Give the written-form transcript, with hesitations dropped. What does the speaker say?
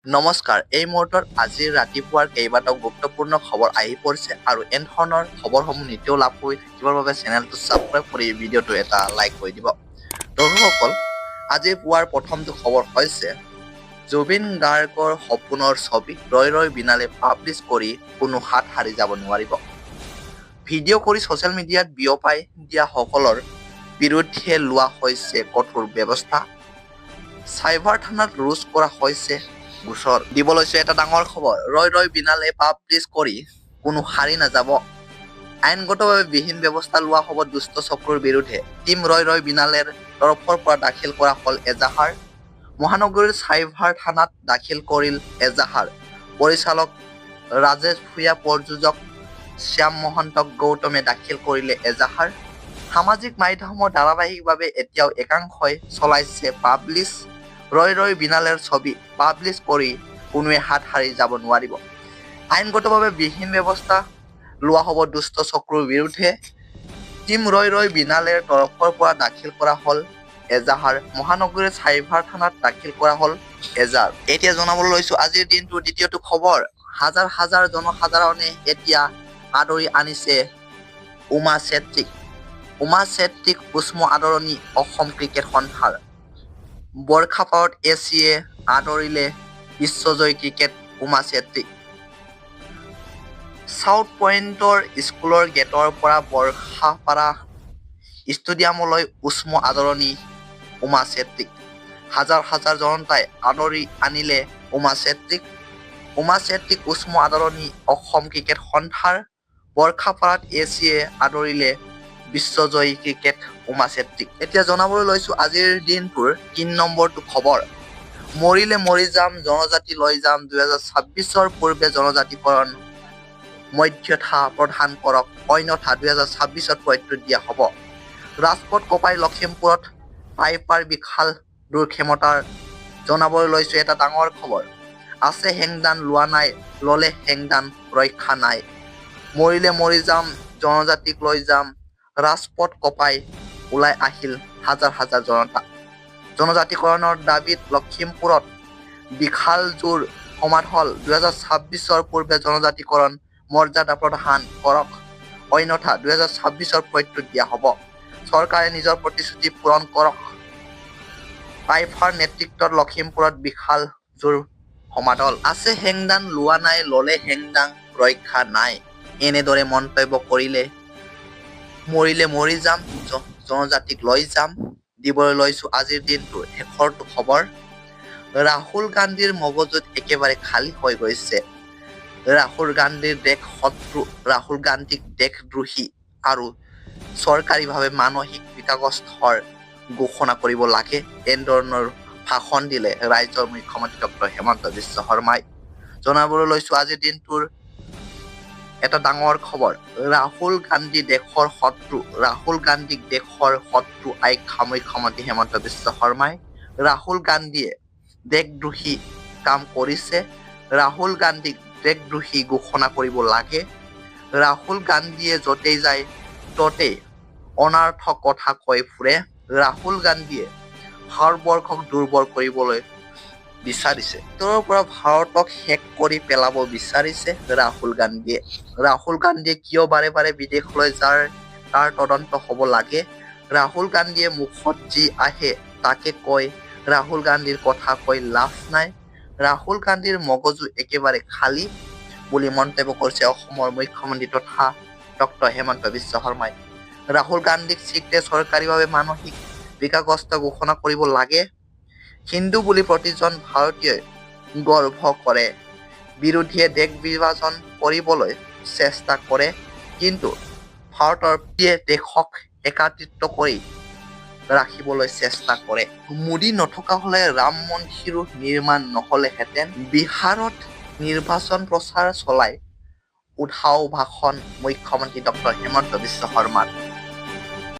নমস্কাৰ, এই মুহূৰ্তত আজিৰ ৰাতিপুৱাৰ কেইবাটাও গুৰুত্বপূৰ্ণ খবৰ আহি পৰিছে আৰু এনে ধৰণৰ খবৰসমূহ নিতেও লাভ কৰি থাকিবৰ বাবে চেনেলটো ছাবস্ক্ৰাইব কৰি ভিডিঅ'টো এটা লাইক কৰি দিব। দৰ্শকসকল, আজি পুৱাৰ প্ৰথমটো খবৰ হৈছে জুবিন গাৰ্গৰ সপোনৰ ছবি ৰৈ ৰৈ বিনালে পাব্লিছ কৰি কোনো হাত সাৰি যাব নোৱাৰিব। ভিডিঅ' কৰি ছ'চিয়েল মিডিয়াত বিয়পাই দিয়া সকলৰ বিৰুদ্ধে লোৱা হৈছে কঠোৰ ব্যৱস্থা। চাইবাৰ থানাত ৰুজু কৰা হৈছে গোচৰ। দিব লৈছো এটা ডাঙৰ খবৰ, ৰৈ ৰৈ বিনালে পাব্লিছ কৰি কোনো সাৰি নাযাব। আইনগতভাৱে বিহীন ব্যৱস্থা লোৱা হ'ব দুষ্ট চক্ৰৰ বিৰুদ্ধে। টিম ৰৈ ৰৈ বিনালেৰ তৰফৰ পৰা দাখিল কৰা হ'ল এজাহাৰ। মহানগৰীৰ চাইবাৰ থানাত দাখিল কৰিল এজাহাৰ। পৰিচালক ৰাজেশ ভূঞা, প্ৰযোজক শ্যাম মহন্তক গৌতমে দাখিল কৰিলে এজাহাৰ। সামাজিক মাধ্যমৰ ধাৰাবাহিকভাৱে এতিয়াও একাংশই চলাইছে পাব্লিছ ৰৈ ৰৈ বিনালেৰ ছবি পাব্লিছ কৰি কোনোৱে হাত সাৰি যাব নোৱাৰিব। আইনগতভাৱে বিহীন ব্যৱস্থা লোৱা হ'ব দুষ্ট চক্ৰৰ বিৰুদ্ধে। টিম ৰৈ ৰৈ বিনালেৰ তৰফৰ পৰা দাখিল কৰা হ'ল এজাহাৰ। মহানগৰীৰ চাইবাৰ থানাত দাখিল কৰা হ'ল এজাহাৰ। এতিয়া জনাবলৈ লৈছো আজিৰ দিনটোৰ দ্বিতীয়টো খবৰ, হাজাৰ হাজাৰ জনসাধাৰণে এতিয়া আদৰি আনিছে উমা চেত্ৰীক। উমা চেত্ৰীক উষ্ম আদৰণি অসম ক্ৰিকেট সন্থাৰ। বৰ্ষাপাৰত এছিয়ে আদৰিলে বিশ্বজয়ী ক্ৰিকেট উমা চেত্ৰীক। চাউথ পইণ্টৰ স্কুলৰ গেটৰ পৰা বৰ্ষাপাৰা ষ্টেডিয়ামলৈ উষ্ম আদৰণি উমা চেত্ৰীক। হাজাৰ হাজাৰ জনতাই আদৰি আনিলে উমা চেত্ৰীক। উমা চেত্ৰীক উষ্ম আদৰণি অসম ক্ৰিকেট সন্থাৰ। বৰ্ষাপাৰাত এছিয়ে আদৰিলে বিশ্বজয়ী ক্ৰিকেট উমা চেত্ৰীক। এতিয়া জনাবলৈ লৈছো আজিৰ দিনটোৰ ৩ নম্বৰটো খবৰ, মৰিলে মৰি যাম জনজাতি লৈ যাম ২০২৬ৰ পূৰ্বে জনজাতিকৰণ মৰ্যাদা প্ৰদান কৰক, অন্যথা ২০২৬ত প্ৰত্যুত্তৰ দিয়া হ'ব। ৰাজপথ কপাই লখিমপুৰত পাইপাৰ বিশাল দুৰ্ক্ষমতাৰ। জনাবলৈ লৈছো এটা ডাঙৰ খবৰ, আছে হেংদান লোৱা নাই ললে হেংদান ৰক্ষা নাই। মৰিলে মৰি যাম জনজাতিক লৈ যাম, ৰাজপথ কপাই ওলাই আহিল হাজাৰ হাজাৰ জনতা। জনজাতিকৰণৰ দাবীত লখিমপুৰত বিশাল জোৰ সমাধল। ২০২৬ৰ পূৰ্বে জনজাতিকৰণ মৰ্যাদা প্ৰদান কৰক, অন্যথা ২০২৬ৰ প্ৰত্যুত্তৰ দিয়া হ'ব। চৰকাৰে নিজৰ প্ৰতিশ্ৰুতি পূৰণ কৰক। পাইপাৰ নেতৃত্বত লখিমপুৰত বিশাল জোৰ সমাদল। আছে হেংদান লোৱা নাই ললে হেংদান ৰক্ষা নাই, এনেদৰে মন্তব্য কৰিলে মৰিলে মৰি যাম জনজাতিক লৈ যাম। দিবলৈ লৈছো আজিৰ দিনটোৰ শেষৰটো খবৰ, ৰাহুল গান্ধীৰ মগজুত একেবাৰে খালী হৈ গৈছে। ৰাহুল গান্ধীৰ দেশ শত্ৰু, ৰাহুল গান্ধীক দেশদ্ৰোহী আৰু চৰকাৰীভাৱে মানসিক বিকাৰগ্ৰস্তৰ ঘোষণা কৰিব লাগে, এনেধৰণৰ ভাষণ দিলে ৰাজ্যৰ মুখ্যমন্ত্ৰী ডক্টৰ হিমন্ত বিশ্ব শৰ্মাই। জনাবলৈ লৈছো আজিৰ দিনটোৰ এটা ডাঙৰ খবৰ, ৰাহুল গান্ধী দেশৰ শত্ৰু, ৰাহুল গান্ধীক দেশৰ শত্ৰু আখ্যা মুখ্যমন্ত্ৰী হিমন্ত বিশ্ব শৰ্মাই। ৰাহুল গান্ধীয়ে দেশদ্ৰোহী কাম কৰিছে, ৰাহুল গান্ধীক দেশদ্ৰোহী ঘোষণা কৰিব লাগে। ৰাহুল গান্ধীয়ে য'তেই যায় ততেই অনাৰ্থক কথা কৈ ফুৰে। ৰাহুল গান্ধীয়ে ভাৰতবৰ্ষক দুৰ্বল কৰিবলৈ বিচাৰিছে, উত্তৰৰ পৰা ভাৰতক শেষ কৰি পেলাব বিচাৰিছে ৰাহুল গান্ধীয়ে। ৰাহুল গান্ধীয়ে কিয় বাৰে বাৰে বিদেশলৈ যায় তাৰ তদন্ত হ'ব লাগে। ৰাহুল গান্ধীয়ে মুখত যি আহে তাকে কয়, ৰাহুল গান্ধীৰ কথা কৈ লাভ নাই। ৰাহুল গান্ধীৰ মগজু একেবাৰে খালী বুলি মন্তব্য কৰিছে অসমৰ মুখ্যমন্ত্ৰী তথা ডক্টৰ হিমন্ত বিশ্ব শৰ্মাই। ৰাহুল গান্ধীক শীঘ্ৰে চৰকাৰীভাৱে মানসিক বিকাৰগ্ৰস্ত ঘোষণা কৰিব লাগে। হিন্দু বুলি প্ৰতিজন ভাৰতীয়ই গৰ্ব কৰে। বিৰোধীয়ে দেশ বিভাজন কৰিবলৈ চেষ্টা কৰে, কিন্তু ভাৰতৰ দেশক একত্ৰিত কৰি ৰাখিবলৈ চেষ্টা কৰে। মোদী নথকা হলে ৰাম মন্দিৰো নিৰ্মাণ নহলহেঁতেন। বিহাৰত নিৰ্বাচন প্ৰচাৰ চলাই উধাও ভাষণ মুখ্যমন্ত্ৰী ডক্টৰ হিমন্ত বিশ্ব শৰ্মাৰ।